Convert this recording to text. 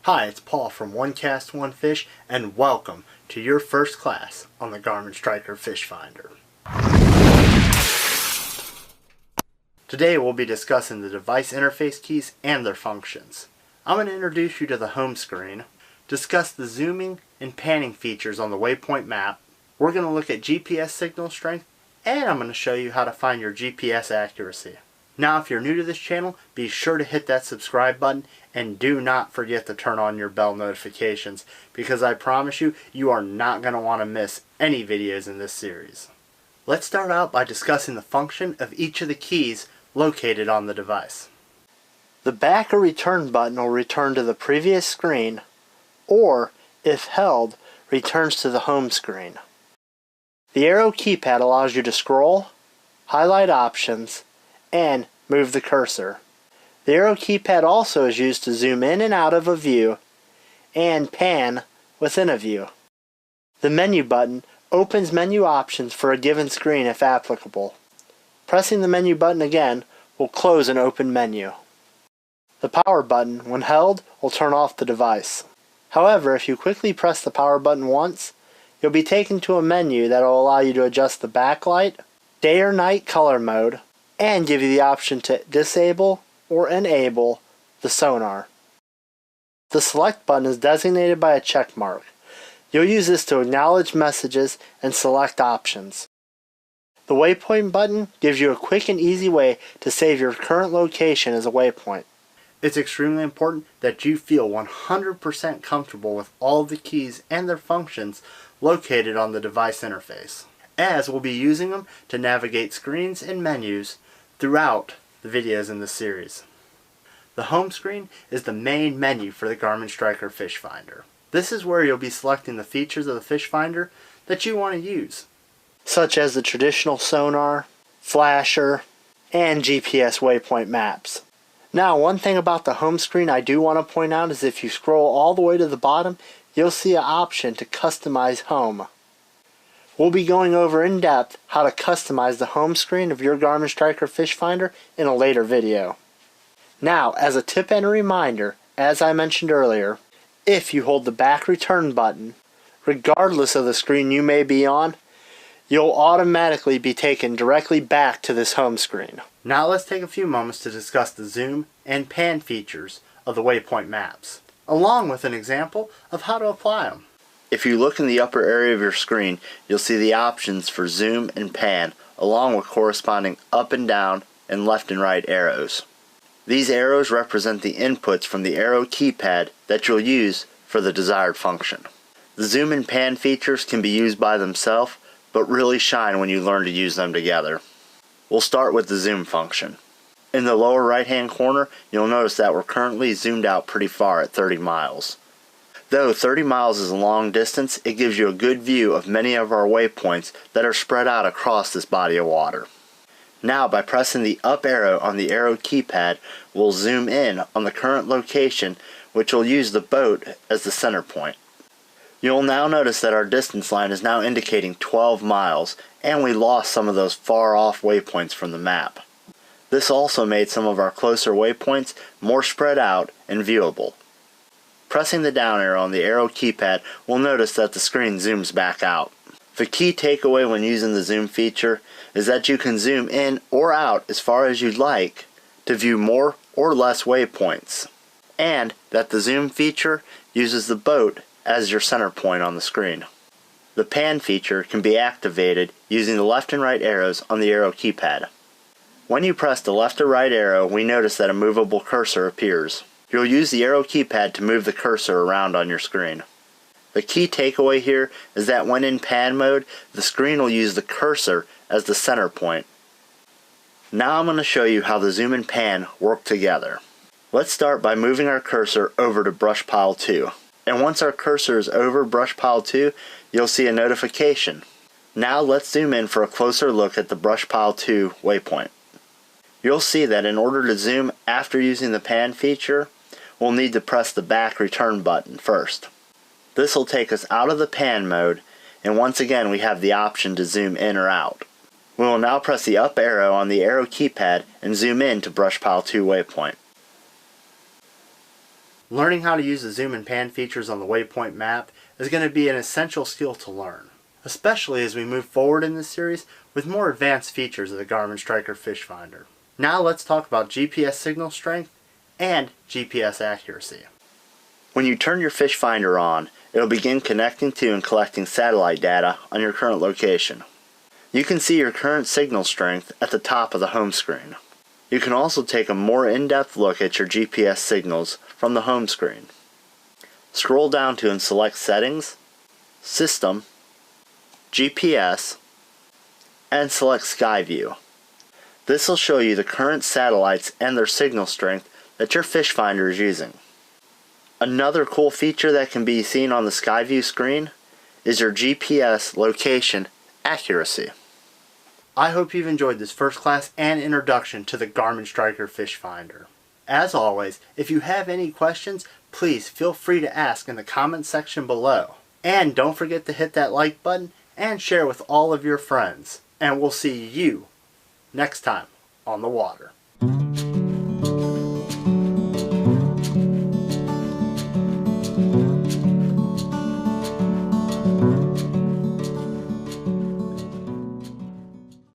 Hi, it's Paul from One Cast One Fish, and welcome to your first class on the Garmin Striker Fish Finder. Today we'll be discussing the device interface keys and their functions. I'm going to introduce you to the home screen, discuss the zooming and panning features on the waypoint map. We're going to look at GPS signal strength, and I'm going to show you how to find your GPS accuracy. Now, if you're new to this channel, be sure to hit that subscribe button and do not forget to turn on your bell notifications, because I promise you, you are not going to want to miss any videos in this series. Let's start out by discussing the function of each of the keys located on the device. The back or return button will return to the previous screen, or, if held, returns to the home screen. The arrow keypad allows you to scroll, highlight options, and move the cursor. The arrow keypad also is used to zoom in and out of a view and pan within a view. The menu button opens menu options for a given screen if applicable. Pressing the menu button again will close an open menu. The power button, when held, will turn off the device. However, if you quickly press the power button once, you'll be taken to a menu that will allow you to adjust the backlight, day or night color mode, and give you the option to disable or enable the sonar. The select button is designated by a check mark. You'll use this to acknowledge messages and select options. The waypoint button gives you a quick and easy way to save your current location as a waypoint. It's extremely important that you feel 100% comfortable with all of the keys and their functions located on the device interface, as we'll be using them to navigate screens and menus throughout the videos in this series. The home screen is the main menu for the Garmin Striker Fish Finder. This is where you'll be selecting the features of the fish finder that you want to use, such as the traditional sonar, flasher, and GPS waypoint maps. Now, one thing about the home screen I do want to point out is if you scroll all the way to the bottom, you'll see an option to customize home. We'll be going over in depth how to customize the home screen of your Garmin Striker Fish Finder in a later video. Now, as a tip and a reminder, as I mentioned earlier, if you hold the back return button, regardless of the screen you may be on, you'll automatically be taken directly back to this home screen. Now let's take a few moments to discuss the zoom and pan features of the waypoint maps, along with an example of how to apply them. If you look in the upper area of your screen, you'll see the options for zoom and pan, along with corresponding up and down and left and right arrows. These arrows represent the inputs from the arrow keypad that you'll use for the desired function. The zoom and pan features can be used by themselves, but really shine when you learn to use them together. We'll start with the zoom function. In the lower right hand corner, you'll notice that we're currently zoomed out pretty far at 30 miles. Though 30 miles is a long distance, it gives you a good view of many of our waypoints that are spread out across this body of water. Now, by pressing the up arrow on the arrow keypad, we'll zoom in on the current location, which will use the boat as the center point. You'll now notice that our distance line is now indicating 12 miles, and we lost some of those far off waypoints from the map. This also made some of our closer waypoints more spread out and viewable. Pressing the down arrow on the arrow keypad, we'll notice that the screen zooms back out. The key takeaway when using the zoom feature is that you can zoom in or out as far as you'd like to view more or less waypoints, and that the zoom feature uses the boat as your center point on the screen. The pan feature can be activated using the left and right arrows on the arrow keypad. When you press the left or right arrow, we notice that a movable cursor appears. You'll use the arrow keypad to move the cursor around on your screen. The key takeaway here is that when in pan mode, the screen will use the cursor as the center point. Now I'm going to show you how the zoom and pan work together. Let's start by moving our cursor over to brush pile 2. And once our cursor is over brush pile 2, you'll see a notification. Now let's zoom in for a closer look at the brush pile 2 waypoint. You'll see that in order to zoom after using the pan feature, we'll need to press the back return button first. This will take us out of the pan mode, and once again we have the option to zoom in or out. We will now press the up arrow on the arrow keypad and zoom in to brush pile 2 waypoint. Learning how to use the zoom and pan features on the waypoint map is going to be an essential skill to learn, especially as we move forward in this series with more advanced features of the Garmin Striker Fish Finder. Now let's talk about GPS signal strength and GPS accuracy. When you turn your fish finder on, it'll begin connecting to and collecting satellite data on your current location. You can see your current signal strength at the top of the home screen. You can also take a more in-depth look at your GPS signals from the home screen. Scroll down to and select Settings, System, GPS, and select Sky View. This will show you the current satellites and their signal strength that your fish finder is using. Another cool feature that can be seen on the Sky View screen is your GPS location accuracy. I hope you've enjoyed this first class and introduction to the Garmin Striker Fish Finder. As always, if you have any questions, please feel free to ask in the comment section below. And don't forget to hit that like button and share with all of your friends. And we'll see you next time on the water.